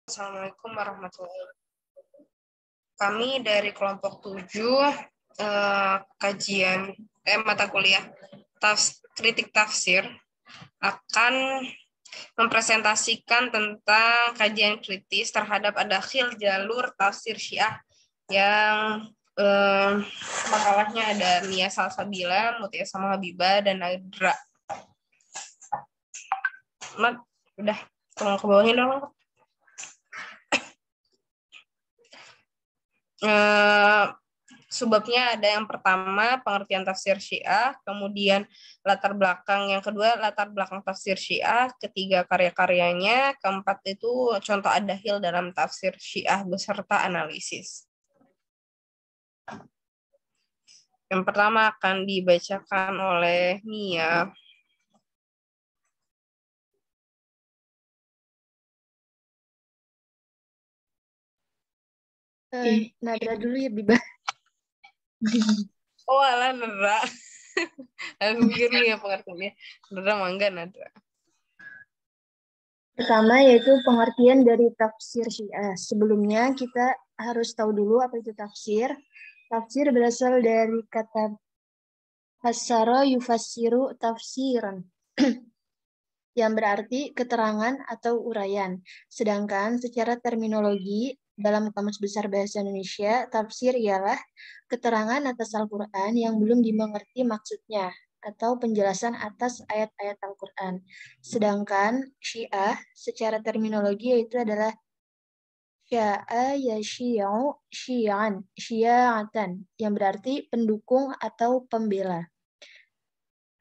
Assalamualaikum warahmatullahi wabarakatuh. Kami dari kelompok 7 kajian mata kuliah kritik tafsir akan mempresentasikan tentang kajian kritis terhadap adakhil jalur tafsir Syiah yang makalahnya ada Mia Salsabila, Mutia Sama Habibah, dan Nadra. Mat, udah tolong ke bawahin dong. Sebabnya ada yang pertama pengertian tafsir Syiah, kemudian latar belakang yang kedua latar belakang tafsir Syiah, ketiga karya-karyanya, keempat itu contoh adakhil dalam tafsir Syiah beserta analisis. Yang pertama akan dibacakan oleh Mia. Nadra dulu ya, Biba. Oh, alah Nadra. Aku pikir nih ya pengertiannya. Nadra mangga Nadra. Pertama yaitu pengertian dari tafsir Syiah. Sebelumnya kita harus tahu dulu apa itu tafsir. Tafsir berasal dari kata fassara yufassiru tafsiran yang berarti keterangan atau uraian. Sedangkan secara terminologi dalam Kamus Besar Bahasa Indonesia, tafsir ialah keterangan atas Al-Quran yang belum dimengerti maksudnya atau penjelasan atas ayat-ayat Al-Quran. Sedangkan Syiah secara terminologi yaitu adalah sya'a ya syi'u syi'an, syia'atan, yang berarti pendukung atau pembela.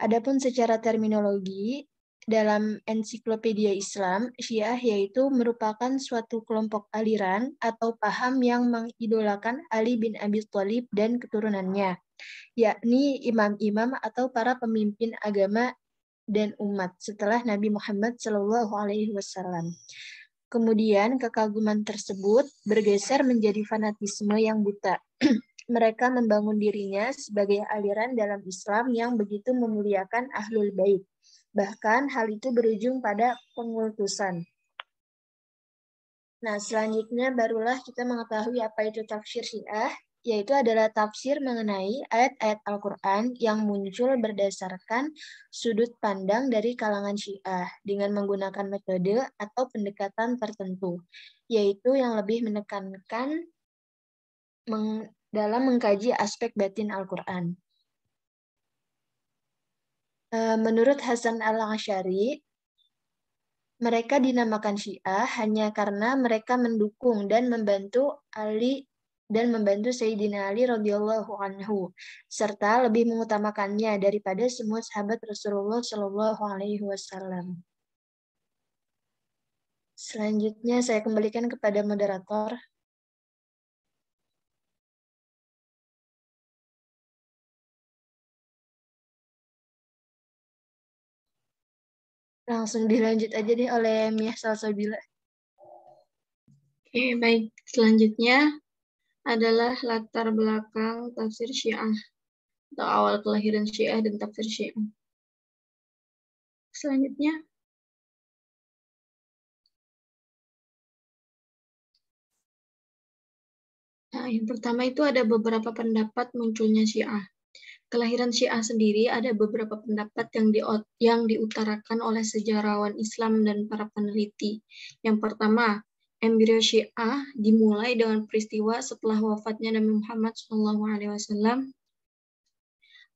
Adapun secara terminologi, dalam ensiklopedia Islam, Syiah yaitu merupakan suatu kelompok aliran atau paham yang mengidolakan Ali bin Abi Thalib dan keturunannya, yakni imam-imam atau para pemimpin agama dan umat setelah Nabi Muhammad SAW. Kemudian kekaguman tersebut bergeser menjadi fanatisme yang buta. Mereka membangun dirinya sebagai aliran dalam Islam yang begitu memuliakan Ahlul Bait. Bahkan hal itu berujung pada pengultusan. Nah, selanjutnya barulah kita mengetahui apa itu tafsir Syiah, yaitu adalah tafsir mengenai ayat-ayat Al-Quran yang muncul berdasarkan sudut pandang dari kalangan Syiah dengan menggunakan metode atau pendekatan tertentu, yaitu yang lebih menekankan dalam mengkaji aspek batin Al-Quran. Menurut Hasan al-Asy'ari, mereka dinamakan Syiah hanya karena mereka mendukung dan membantu Ali dan membantu Sayyidina Ali radhiyallahu anhu, serta lebih mengutamakannya daripada semua sahabat Rasulullah Shallallahu Alaihi Wasallam. Selanjutnya saya kembalikan kepada moderator. Langsung dilanjut aja deh oleh Mia Salsabila. Oke, baik. Selanjutnya adalah latar belakang tafsir Syiah atau awal kelahiran Syiah dan tafsir Syiah. Selanjutnya, yang pertama itu ada beberapa pendapat munculnya Syiah. Kelahiran Syiah sendiri ada beberapa pendapat yang diutarakan oleh sejarawan Islam dan para peneliti. Yang pertama, embrio Syiah dimulai dengan peristiwa setelah wafatnya Nabi Muhammad SAW.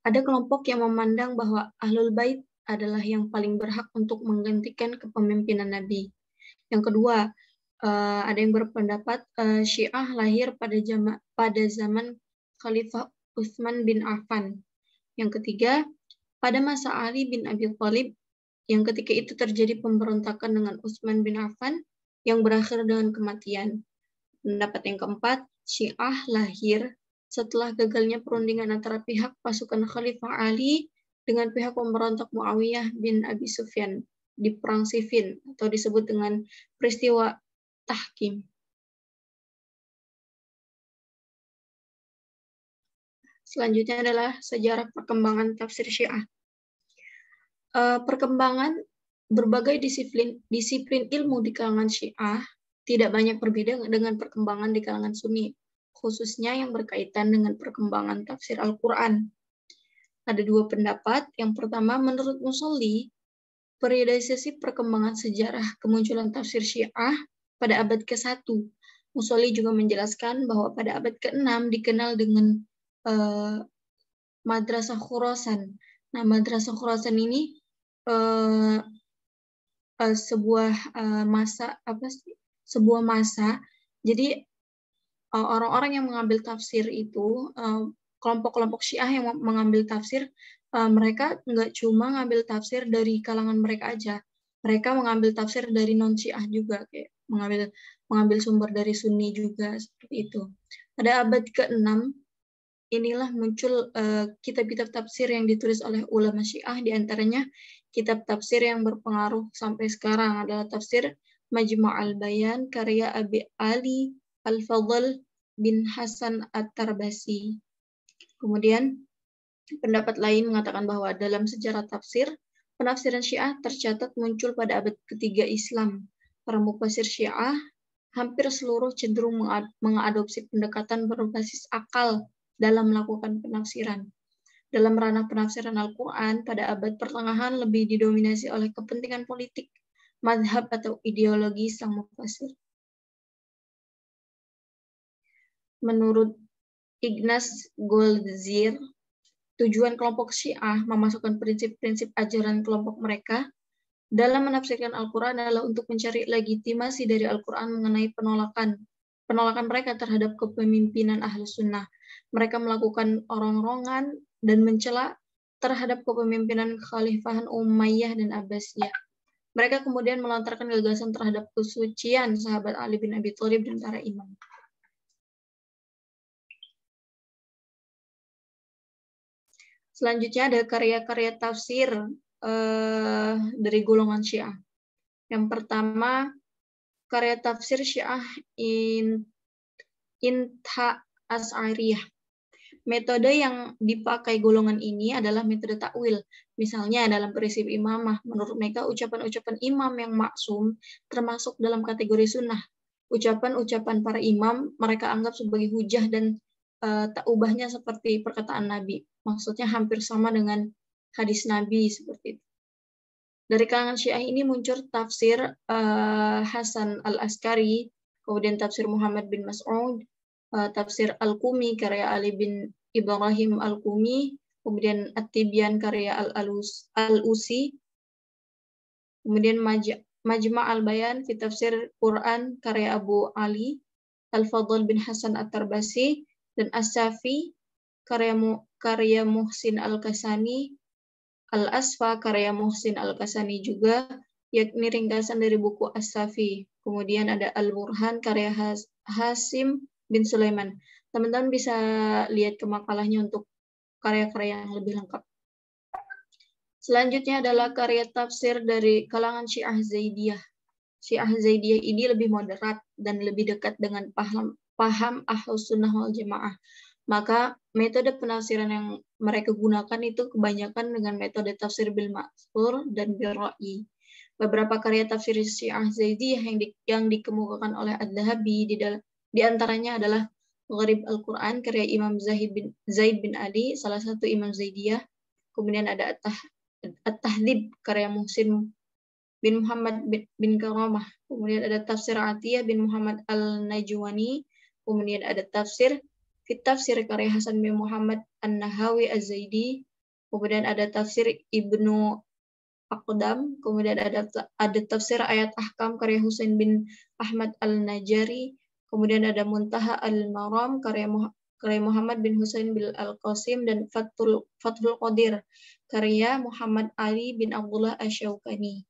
Ada kelompok yang memandang bahwa Ahlul Bait adalah yang paling berhak untuk menggantikan kepemimpinan Nabi. Yang kedua, ada yang berpendapat Syiah lahir pada zaman Khalifah Utsman bin Affan. Yang ketiga, pada masa Ali bin Abi Thalib, yang ketika itu terjadi pemberontakan dengan Utsman bin Affan yang berakhir dengan kematian. Pendapat yang keempat, Syiah lahir setelah gagalnya perundingan antara pihak pasukan Khalifah Ali dengan pihak pemberontak Muawiyah bin Abi Sufyan di Perang Siffin atau disebut dengan peristiwa Tahkim. Selanjutnya adalah sejarah perkembangan tafsir Syiah. Perkembangan berbagai disiplin ilmu di kalangan Syiah tidak banyak berbeda dengan perkembangan di kalangan Sunni, khususnya yang berkaitan dengan perkembangan tafsir Al-Quran. Ada dua pendapat. Yang pertama, menurut Musolli, periodisasi perkembangan sejarah kemunculan tafsir Syiah pada abad ke-1. Musolli juga menjelaskan bahwa pada abad ke-6 dikenal dengan Madrasah Khurasan. Nah, Madrasah Khurasan ini sebuah masa. Jadi orang-orang yang mengambil tafsir itu, kelompok-kelompok Syiah yang mengambil tafsir, mereka nggak cuma ngambil tafsir dari kalangan mereka aja. Mereka mengambil tafsir dari non-Syiah juga, kayak mengambil sumber dari Sunni juga, seperti itu. Pada abad ke-6, inilah muncul kitab-kitab tafsir yang ditulis oleh ulama Syiah, di antaranya kitab tafsir yang berpengaruh sampai sekarang adalah tafsir Majma' al-Bayan karya Abi Ali Al-Fadl bin Hasan At-Tarbasi. Kemudian pendapat lain mengatakan bahwa dalam sejarah tafsir, penafsiran Syiah tercatat muncul pada abad ketiga Islam. Para mufasir Syiah hampir seluruh cenderung mengadopsi pendekatan berbasis akal dalam melakukan penafsiran. Dalam ranah penafsiran Al-Quran, pada abad pertengahan lebih didominasi oleh kepentingan politik, mazhab atau ideologi sang mufasir. Menurut Ignaz Goldziher, tujuan kelompok Syiah memasukkan prinsip-prinsip ajaran kelompok mereka dalam menafsirkan Al-Quran adalah untuk mencari legitimasi dari Al-Quran mengenai penolakan mereka terhadap kepemimpinan Ahlus Sunnah. Mereka melakukan orong-orongan dan mencela terhadap kepemimpinan Kekhalifahan Umayyah dan Abbasiyah. Mereka kemudian melontarkan gagasan terhadap kesucian sahabat Ali bin Abi Thalib dan para imam. Selanjutnya ada karya-karya tafsir dari golongan Syiah. Yang pertama, karya tafsir Syiah Intha Asy'ariyah. Metode yang dipakai golongan ini adalah metode takwil. Misalnya dalam prinsip imamah, menurut mereka ucapan-ucapan imam yang maksum termasuk dalam kategori sunnah. Ucapan-ucapan para imam mereka anggap sebagai hujah dan tak ubahnya seperti perkataan Nabi. Maksudnya hampir sama dengan hadis Nabi seperti itu. Dari kalangan Syiah ini muncul tafsir Hasan Al-Askari, kemudian tafsir Muhammad bin Mas'ud, tafsir Al-Qumi karya Ali bin Ibrahim Al-Qumi, kemudian At-Tibyan karya Al-Usi, kemudian Majma' al-Bayan fi tafsir Quran karya Abu Ali Al-Fadl bin Hasan At-Tarbasi, dan As-Safi karya Muhsin Al-Kasani, Al-Asfa karya Muhsin Al-Kasani juga, yakni ringkasan dari buku As-Safi. Kemudian ada Al-Burhan karya Hasim bin Sulaiman. Teman-teman bisa lihat ke makalahnya untuk karya-karya yang lebih lengkap. Selanjutnya adalah karya tafsir dari kalangan Syiah Zaidiyah. Syiah Zaidiyah ini lebih moderat dan lebih dekat dengan paham Ahlus Sunnah wal Jamaah. Maka metode penafsiran yang mereka gunakan itu kebanyakan dengan metode tafsir bil ma'thur dan bil ra'yi. Beberapa karya tafsir Syiah Zaidiyah yang dikemukakan oleh Ad-Dhahabi di antaranya adalah Gharib Al-Quran karya Imam Zaid bin Ali, salah satu Imam Zaidiyah. Kemudian ada At-Tahdhib karya Muhsin bin Muhammad bin Karamah. Kemudian ada tafsir Atiyah bin Muhammad Al-Najwani. Kemudian ada tafsir Tafsir karya Hasan bin Muhammad An-Nahawi Az-Zaidi. Kemudian ada tafsir Ibnu Aqdam. Kemudian ada tafsir Ayat Ahkam karya Husain bin Ahmad Al-Najari. Kemudian ada Muntaha Al-Maram karya Muhammad bin Husain bin Al-Qasim, dan Fathul Qadir karya Muhammad Ali bin Abdullah Asy-Syaukani.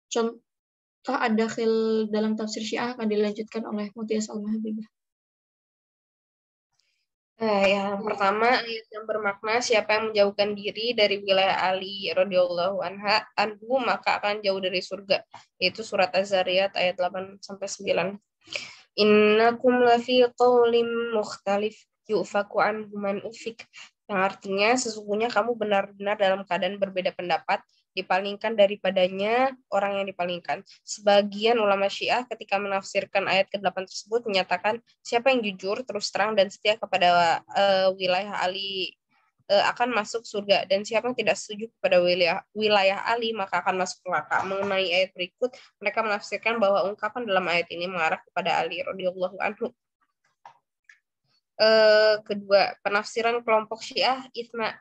Contoh ad-dakhil dalam tafsir Syiah akan dilanjutkan oleh Mutia Salma Habibah. Yang pertama, ayat yang bermakna siapa yang menjauhkan diri dari wilayah Ali radhiyallahu anhu maka akan jauh dari surga. Yaitu surat Az-Zariyat ayat 8-9. Innakum lafi qawlim mukhtalif yu'faku anhu man ufik. Yang artinya sesungguhnya kamu benar-benar dalam keadaan berbeda pendapat, dipalingkan daripadanya orang yang dipalingkan. Sebagian ulama Syiah ketika menafsirkan ayat ke-8 tersebut menyatakan siapa yang jujur, terus terang dan setia kepada wilayah Ali akan masuk surga, dan siapa yang tidak setuju kepada wilayah Ali maka akan masuk neraka. Mengenai ayat berikut, mereka menafsirkan bahwa ungkapan dalam ayat ini mengarah kepada Ali radhiyallahu anhu. Kedua, penafsiran kelompok Syiah Itsna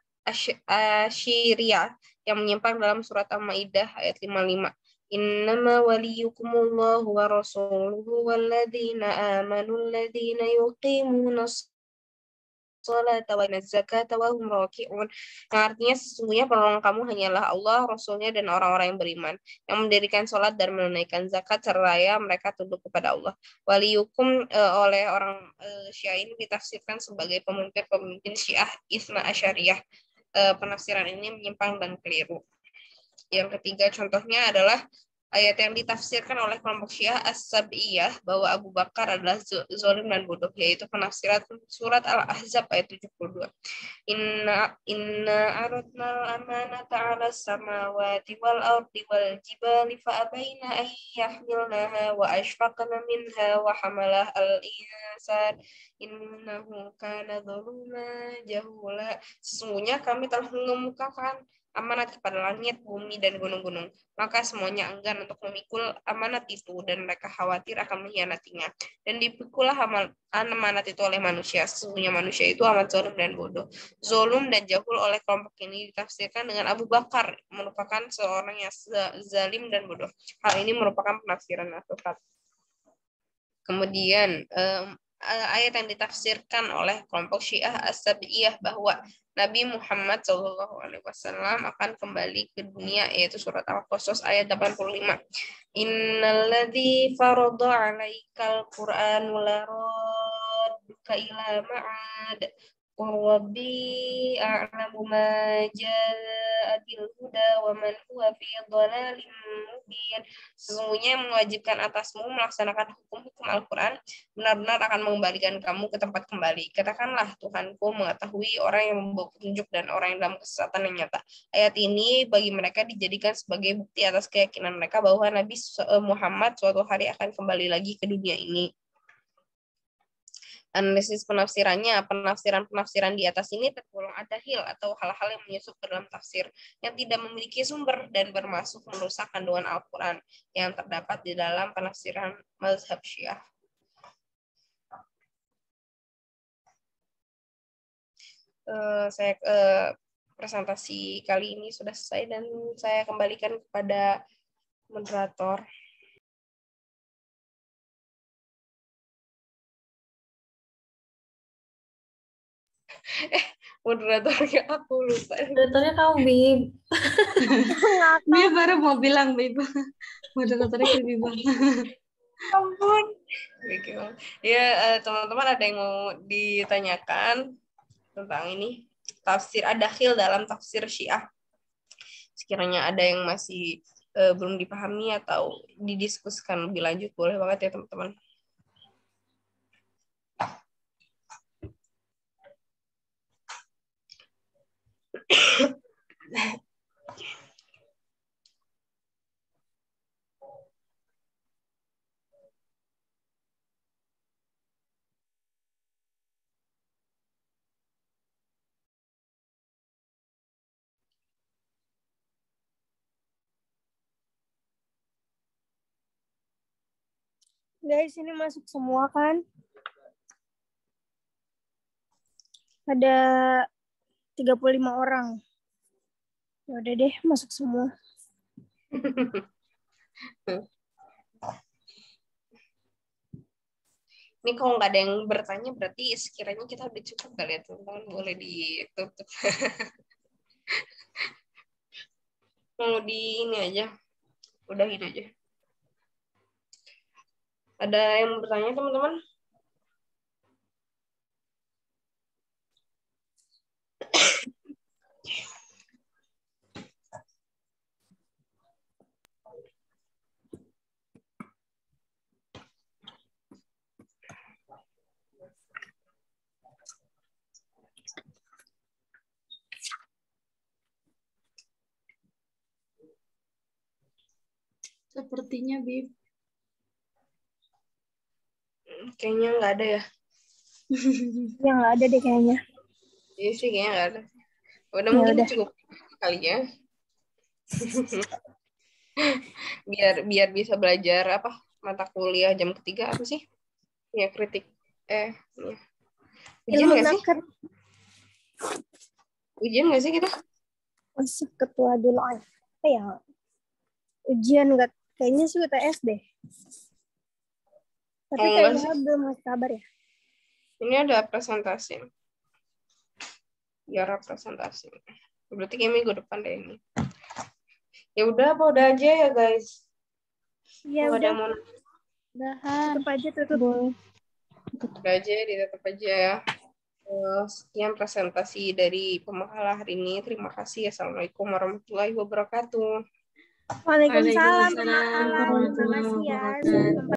Asyiriyah yang menyimpang dalam surat Al-Maidah ayat 55. Innama waliyukumullahu wa rasuluhu walladzina amanu alladzina yuqimuna sholata wa zakata wa hum raki'un. Yang artinya sesungguhnya penolong kamu hanyalah Allah, Rasulnya, dan orang-orang yang beriman, yang mendirikan sholat dan menunaikan zakat seraya mereka tunduk kepada Allah. Waliyukum oleh orang Syiah ini ditafsirkan sebagai pemimpin Syiah Itsna Asyariyah. Penafsiran ini menyimpang dan keliru. Yang ketiga contohnya adalah ayat yang ditafsirkan oleh kelompok Syiah As-Sab'iyah bahwa Abu Bakar adalah zalim dan bodoh, yaitu penafsiran surat Al-Ahzab ayat 72. Inna aradna al-amanata 'ala samawati wal ardi wal jibali fa abaina an yahmilnaha wa ashfaqna minha wa hamalaha al-insan innahu kana zaluman jahula. Sesungguhnya kami telah mengemukakan amanat kepada langit, bumi, dan gunung-gunung. Maka semuanya enggan untuk memikul amanat itu, dan mereka khawatir akan mengkhianatinya. Dan dipikulah amanat itu oleh manusia. Sesungguhnya manusia itu amat zalim dan bodoh. Zolum dan jahul oleh kelompok ini ditafsirkan dengan Abu Bakar merupakan seorang yang zalim dan bodoh. Hal ini merupakan penafsiran yang tepat. Kemudian ayat yang ditafsirkan oleh kelompok Syiah As-Sab'iyah bahwa Nabi Muhammad SAW akan kembali ke dunia, yaitu surat Al-Qasas ayat 85. Innalladzi farada 'alaikal Qur'an laradduka ila ma'ad Rabbi a'lamu ma ja'a bil huda wa man huwa fi dhalalin mubin. Sesungguhnya yang mewajibkan atasmu melaksanakan hukum-hukum Al-Qur'an benar-benar akan mengembalikan kamu ke tempat kembali. Katakanlah, Tuhanku mengetahui orang yang membawa petunjuk dan orang yang dalam kesesatan yang nyata. Ayat ini bagi mereka dijadikan sebagai bukti atas keyakinan mereka bahwa Nabi Muhammad suatu hari akan kembali lagi ke dunia ini. Analisis penafsirannya, penafsiran di atas ini tergolong adahil atau hal-hal yang menyusup ke dalam tafsir yang tidak memiliki sumber dan bermaksud merusak kandungan Al-Quran yang terdapat di dalam penafsiran mazhab Syiah. Saya presentasi kali ini sudah selesai dan saya kembalikan kepada moderator. Moderatornya aku lupa. Moderatornya kamu, Bib. Dia baru mau bilang, Bib. Moderatornya ke Bib. Ampun. Ya, teman-teman ada yang mau ditanyakan tentang ini? Tafsir ad-dakhil dalam tafsir Syiah. Sekiranya ada yang masih belum dipahami atau didiskusikan lebih lanjut, boleh banget ya teman-teman. Guys, ini masuk semua kan? Ada 35 orang. Ya udah deh, masuk semua. Ini kalau nggak ada yang bertanya, berarti sekiranya kita udah cukup kali ya teman-teman, boleh ditutup. Mau di ini aja, udahin aja. Ada yang bertanya teman-teman? Sepertinya, Bib. Kayaknya nggak ada ya. Yang nggak ada deh kayaknya. Iya sih, kayaknya nggak ada. Udah Ya mungkin udah. cukup kali ya. biar bisa belajar apa mata kuliah jam ketiga apa sih? Ya kritik. Ya. Ujian Ilmu nggak sih? naker. Ujian nggak sih kita? Masuk ketua dulu. Apa ya? Ujian nggak? Kayaknya sih UTS deh. Tapi Oh, enggak kayaknya sih. belum ngasih kabar ya. Ini ada presentasi. Biar presentasi. Berarti kayak minggu depan deh ini. Ya udah, apa udah aja ya guys. Iya Nggak ada udah. mau. Tutup aja tutup. Udah aja, ditutup aja ya. Sekian presentasi dari pemakalah hari ini. Terima kasih. Assalamualaikum warahmatullahi wabarakatuh. Waalaikumsalam. Waalaikumsalam warahmatullahi Terima kasih ya. wabarakatuh.